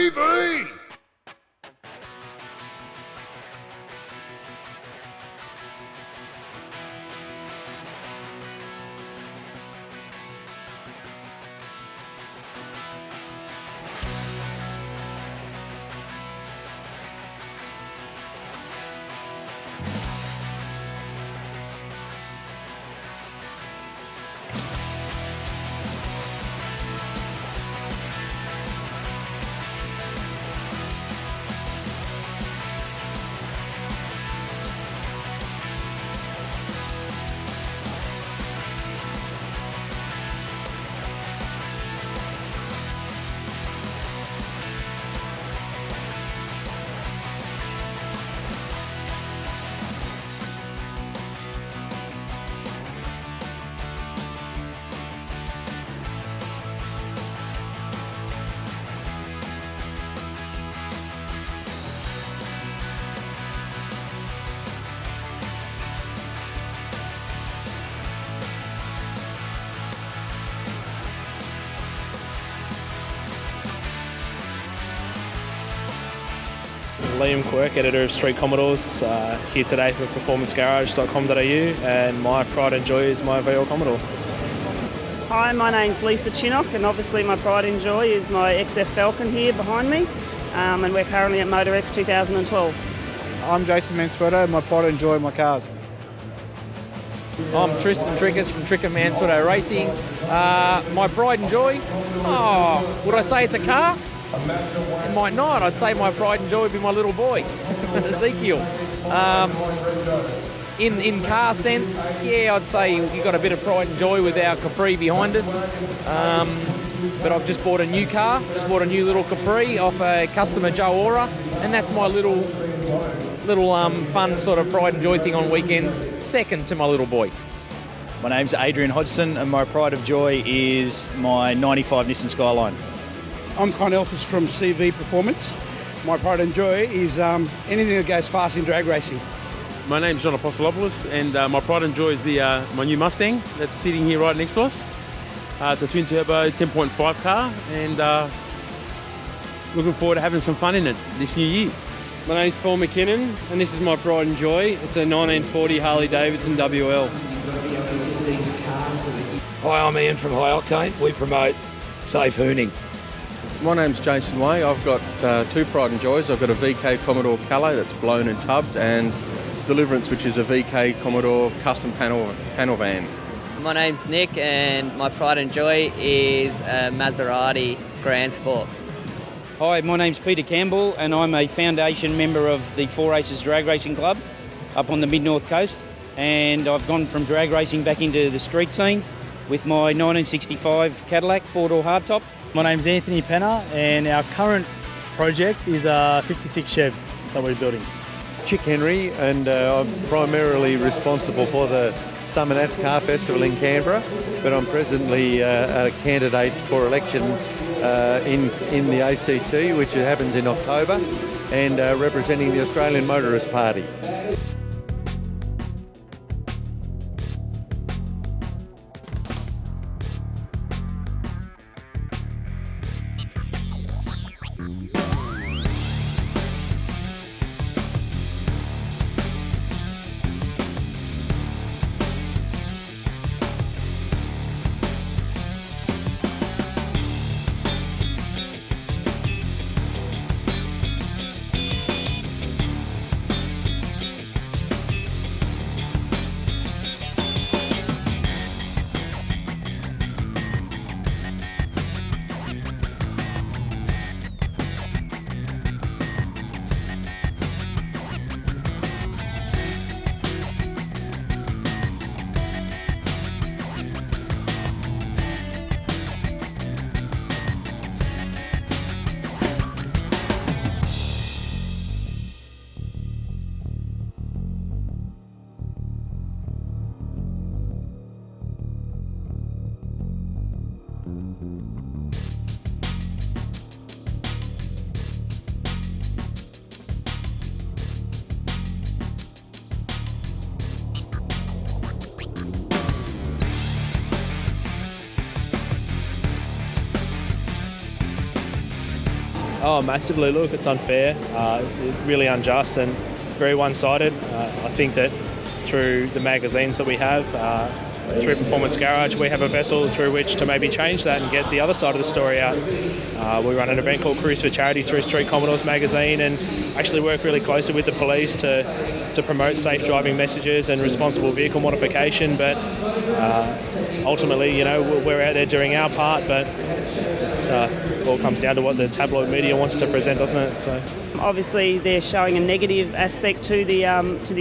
HoonTV! Liam Quirk, editor of Street Commodores, here today for performancegarage.com.au, and my pride and joy is my V8 Commodore. Hi, my name's Lisa Chinnock, and obviously my pride and joy is my XF Falcon here behind me, and we're currently at MotorEX 2012. I'm Jason Mansueto, and my pride and joy are my cars. I'm Tristan Trickers from Tricker Mansueto Racing. My pride and joy? Would I say it's a car? It might not. I'd say my pride and joy would be my little boy, Ezekiel. In car sense, yeah, I'd say you've got a bit of pride and joy with our Capri behind us. But I've just bought a new car, just bought a new little Capri off a customer, Joe Ora, and that's my little fun sort of pride and joy thing on weekends, second to my little boy. My name's Adrian Hodgson, and my pride of joy is my 95 Nissan Skyline. I'm Con Elfers from CV Performance. My pride and joy is anything that goes fast in drag racing. My name's John Apostolopoulos, and my pride and joy is my new Mustang that's sitting here right next to us. It's a twin-turbo 10.5 car, and looking forward to having some fun in it this new year. My name's Paul McKinnon, and this is my pride and joy. It's a 1940 Harley-Davidson WL. Hi, I'm Ian from High Octane. We promote safe hooning. My name's Jason Way. I've got two pride and joys. I've got a VK Commodore Calais that's blown and tubbed, and Deliverance, which is a VK Commodore custom panel van. My name's Nick, and my pride and joy is a Maserati Grand Sport. Hi, my name's Peter Campbell, and I'm a foundation member of the Four Aces Drag Racing Club up on the Mid-North Coast, and I've gone from drag racing back into the street scene with my 1965 Cadillac four-door hardtop. My name's Anthony Penner, and our current project is a 56 Chev that we're building. Chick Henry, and I'm primarily responsible for the Summer Nats Car Festival in Canberra, but I'm presently a candidate for election in the ACT, which happens in October, and representing the Australian Motorist Party. Oh, massively. Look, it's unfair. It's really unjust and very one-sided. I think that through the magazines that we have, through Performance Garage, we have a vessel through which to maybe change that and get the other side of the story out. We run an event called Cruise for Charity through Street Commodores magazine and actually work really closely with the police to promote safe driving messages and responsible vehicle modification. But ultimately, we're out there doing our part, but it all comes down to what the tabloid media wants to present, doesn't it? So obviously, they're showing a negative aspect to the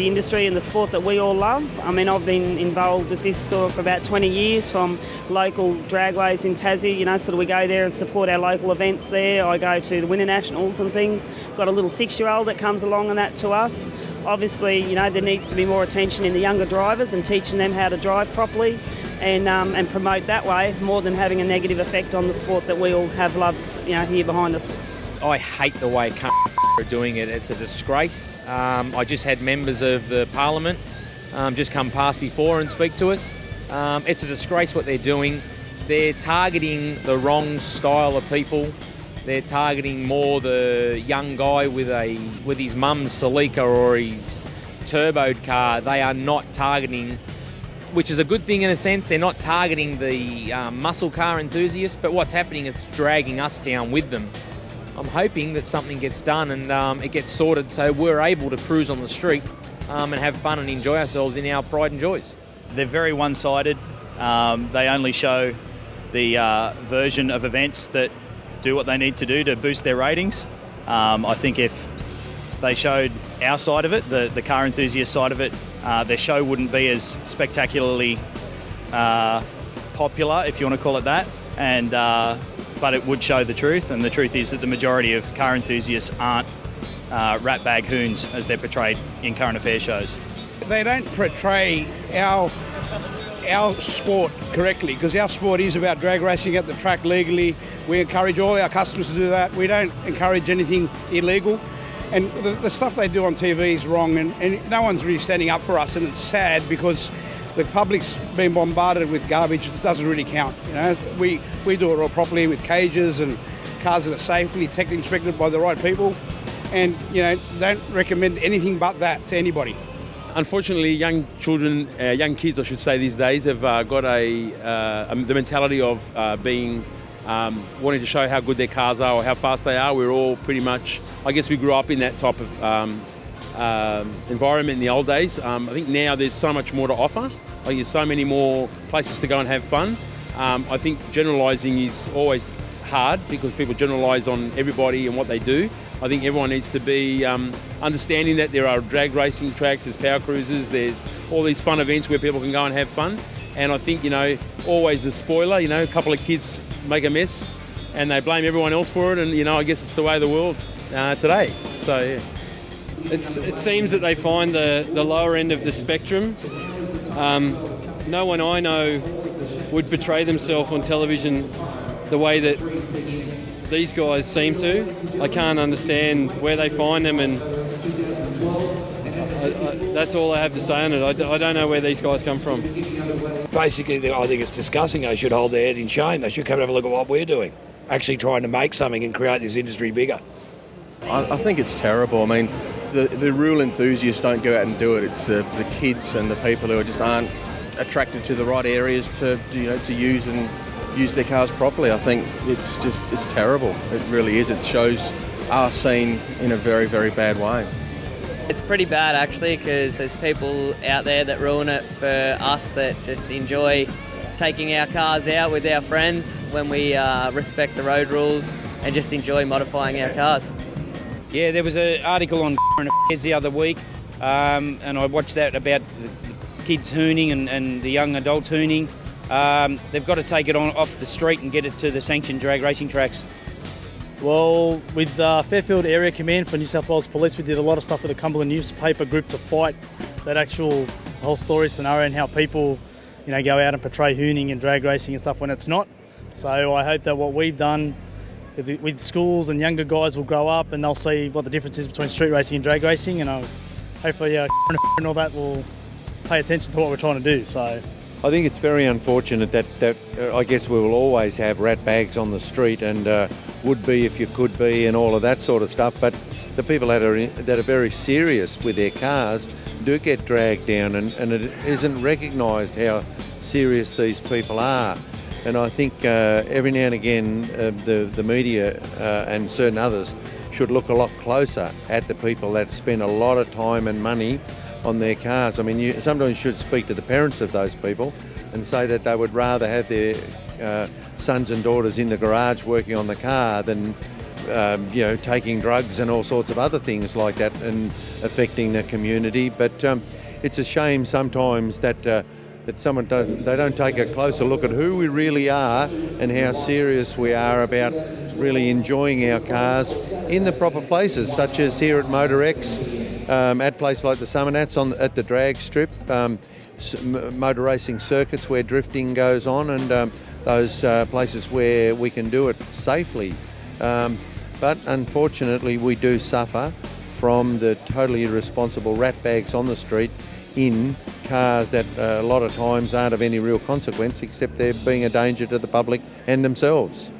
industry and the sport that we all love. I mean, I've been involved with this sort of for about 20 years, from local dragways in Tassie. Sort of we go there and support our local events there. I go to the Winter Nationals and things. Got a little 6-year-old that comes along and that to us. Obviously, there needs to be more attention in the younger drivers and teaching them how to drive properly and promote that way, more than having a negative effect on the sport that we all have loved, here behind us. I hate the way are doing it. It's a disgrace. I just had members of the Parliament just come past before and speak to us. It's a disgrace what they're doing. They're targeting the wrong style of people. They're targeting more the young guy with his mum's Celica or his turboed car. They are not targeting, which is a good thing in a sense. They're not targeting the muscle car enthusiasts, but what's happening is it's dragging us down with them. I'm hoping that something gets done and it gets sorted so we're able to cruise on the street and have fun and enjoy ourselves in our pride and joys. They're very one-sided. They only show the version of events that do what they need to do to boost their ratings. I think if they showed our side of it, the car enthusiast side of it, their show wouldn't be as spectacularly popular, if you want to call it that, but it would show the truth, and the truth is that the majority of car enthusiasts aren't ratbag hoons as they're portrayed in current affairs shows. They don't portray our sport correctly, because our sport is about drag racing at the track legally. We encourage all our customers to do that. We don't encourage anything illegal. And the stuff they do on TV is wrong, and no one's really standing up for us, and it's sad because the public's been bombarded with garbage that doesn't really count. We do it all properly with cages and cars that are safely tech inspected by the right people, and don't recommend anything but that to anybody. Unfortunately, young children, young kids I should say these days, have got the mentality of being wanting to show how good their cars are or how fast they are. We're all pretty much, I guess we grew up in that type of environment in the old days. I think now there's so much more to offer. I think there's so many more places to go and have fun. I think generalising is always hard because people generalise on everybody and what they do. I think everyone needs to be understanding that there are drag racing tracks, there's power cruises, there's all these fun events where people can go and have fun. And I think, always the spoiler, a couple of kids make a mess and they blame everyone else for it. And, I guess it's the way of the world today. So, yeah. It seems that they find the lower end of the spectrum. No one I know would portray themselves on television the way that these guys seem to. I can't understand where they find them, and that's all I have to say on it. I don't know where these guys come from. Basically, I think it's disgusting. They should hold their head in shame. They should come and have a look at what we're doing, actually trying to make something and create this industry bigger. I think it's terrible. I mean, the real enthusiasts don't go out and do it. It's the kids and the people who just aren't attracted to the right areas to use their cars properly. I think it's terrible. It really is. It shows our scene in a very, very bad way. It's pretty bad actually, because there's people out there that ruin it for us that just enjoy taking our cars out with our friends when we respect the road rules and just enjoy modifying our cars. Yeah, there was an article on Current Affairs the other week, and I watched that about the kids hooning and the young adults hooning. They've got to take it off the street and get it to the sanctioned drag racing tracks. Well, with Fairfield Area Command for New South Wales Police, we did a lot of stuff with the Cumberland newspaper group to fight that actual whole story scenario and how people, go out and portray hooning and drag racing and stuff when it's not. So I hope that what we've done with schools and younger guys will grow up and they'll see what the difference is between street racing and drag racing, and hopefully and all that will pay attention to what we're trying to do. So I think it's very unfortunate that I guess we will always have rat bags on the street, and would be if you could be and all of that sort of stuff. But the people that are very serious with their cars do get dragged down, and it isn't recognised how serious these people are. And I think every now and again the media and certain others should look a lot closer at the people that spend a lot of time and money on their cars. I mean, you sometimes should speak to the parents of those people and say that they would rather have their sons and daughters in the garage working on the car than taking drugs and all sorts of other things like that and affecting the community. But it's a shame sometimes that they don't take a closer look at who we really are and how serious we are about really enjoying our cars in the proper places, such as here at MotorEX, at places like the Summer Nats at the drag strip, motor racing circuits where drifting goes on, and those places where we can do it safely. But unfortunately we do suffer from the totally irresponsible ratbags on the street in cars that a lot of times aren't of any real consequence, except they're being a danger to the public and themselves.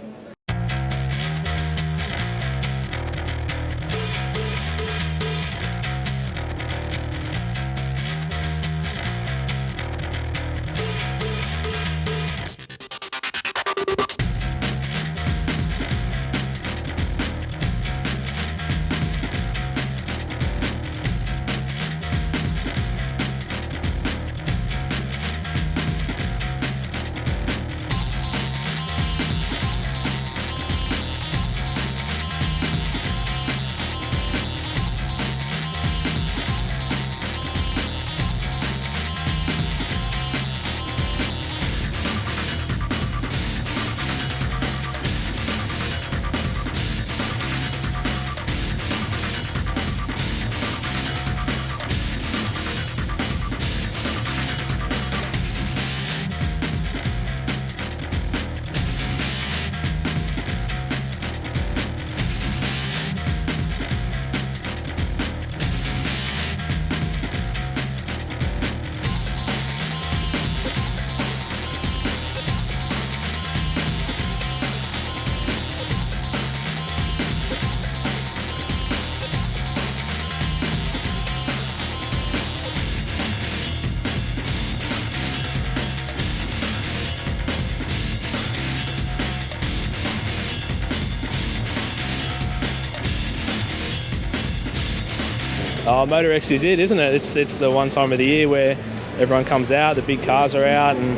Oh, MotorEX is it, isn't it? It's the one time of the year where everyone comes out, the big cars are out, and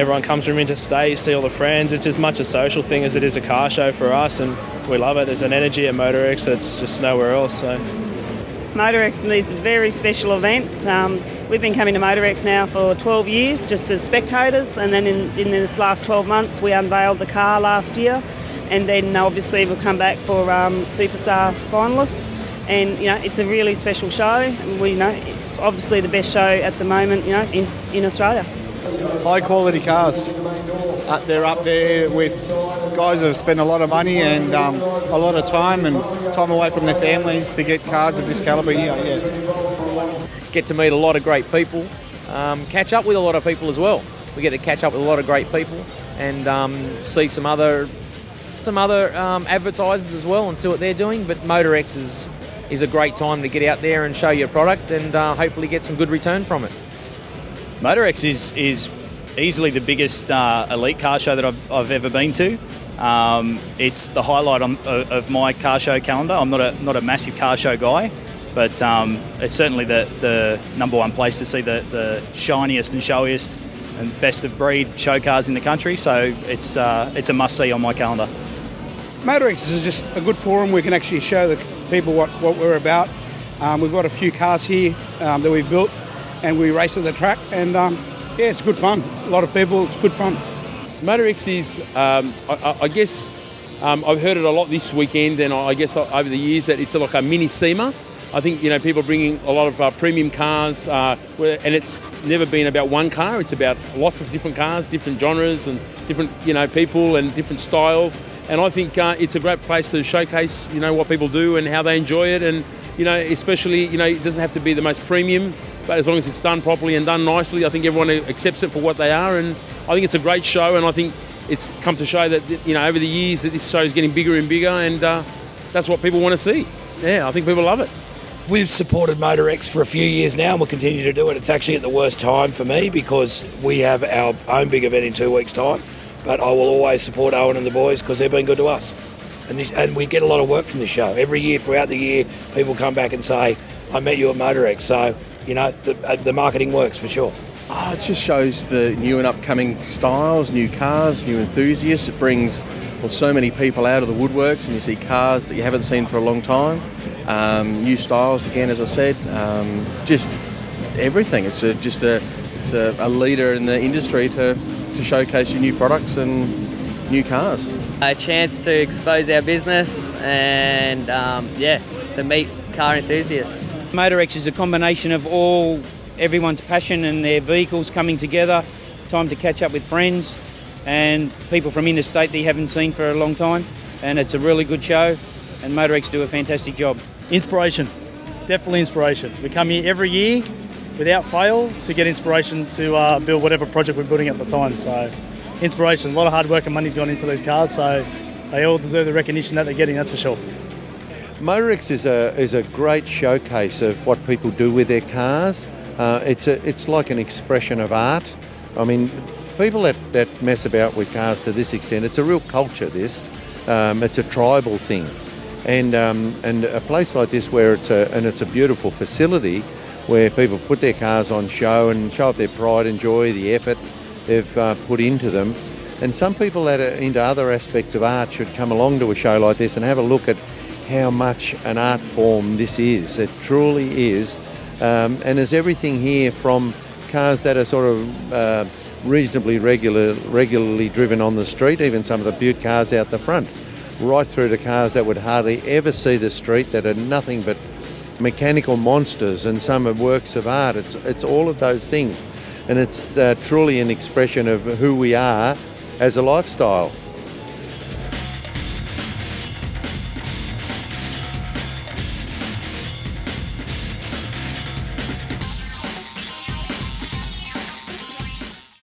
everyone comes from interstate, see all the friends. It's as much a social thing as it is a car show for us, and we love it. There's an energy at MotorEX that's just nowhere else. So MotorEX is a very special event. We've been coming to MotorEX now for 12 years, just as spectators, and then in this last 12 months we unveiled the car last year, and then obviously we'll come back for Superstar finalists. And it's a really special show. We obviously the best show at the moment, in Australia. High quality cars. They're up there with guys that have spent a lot of money and a lot of time away from their families to get cars of this calibre here. Yeah. Get to meet a lot of great people, catch up with a lot of people as well. We get to catch up with a lot of great people and see some other advertisers as well and see what they're doing. But MotorEX is a great time to get out there and show your product and hopefully get some good return from it. MotorEX is easily the biggest elite car show that I've ever been to. It's the highlight of my car show calendar. I'm not a massive car show guy, but it's certainly the number one place to see the shiniest and showiest and best of breed show cars in the country. So it's a must see on my calendar. MotorEX is just a good forum. We can actually show the people what we're about. We've got a few cars here that we've built, and we race at the track, and it's good fun. A lot of people, it's good fun. MotorEX is, I guess, I've heard it a lot this weekend, and I guess over the years that it's like a mini SEMA. I think people bringing a lot of premium cars, and it's never been about one car. It's about lots of different cars, different genres, and different people and different styles. And I think it's a great place to showcase what people do and how they enjoy it. And especially it doesn't have to be the most premium, but as long as it's done properly and done nicely, I think everyone accepts it for what they are. And I think it's a great show. And I think it's come to show that, over the years that this show is getting bigger and bigger, and that's what people want to see. Yeah, I think people love it. We've supported MotorEX for a few years now, and we'll continue to do it. It's actually at the worst time for me because we have our own big event in 2 weeks' time, but I will always support Owen and the boys because they've been good to us. And we get a lot of work from this show. Every year, throughout the year, people come back and say, I met you at MotorEX. So, the marketing works for sure. Oh, it just shows the new and upcoming styles, new cars, new enthusiasts. It brings so many people out of the woodworks, and you see cars that you haven't seen for a long time. New styles, again, as I said, just everything. It's a leader in the industry to showcase your new products and new cars. A chance to expose our business and to meet car enthusiasts. MotorEX is a combination of everyone's passion and their vehicles coming together, time to catch up with friends and people from interstate that you haven't seen for a long time, and it's a really good show, and MotorEX do a fantastic job. Inspiration, definitely inspiration. We come here every year without fail to get inspiration to build whatever project we're building at the time. So inspiration, a lot of hard work and money's gone into these cars, so they all deserve the recognition that they're getting, that's for sure. MotorEX is a great showcase of what people do with their cars. It's like an expression of art. I mean, people that mess about with cars to this extent, it's a real culture, this. It's a tribal thing. And a place like this where it's a beautiful facility where people put their cars on show and show off their pride and joy, the effort they've put into them. And some people that are into other aspects of art should come along to a show like this and have a look at how much an art form this is. It truly is. And there's everything here from cars that are sort of reasonably regularly driven on the street, even some of the Butte cars out the front, right through to cars that would hardly ever see the street, that are nothing but mechanical monsters, and some are works of art. It's all of those things. And it's truly an expression of who we are as a lifestyle.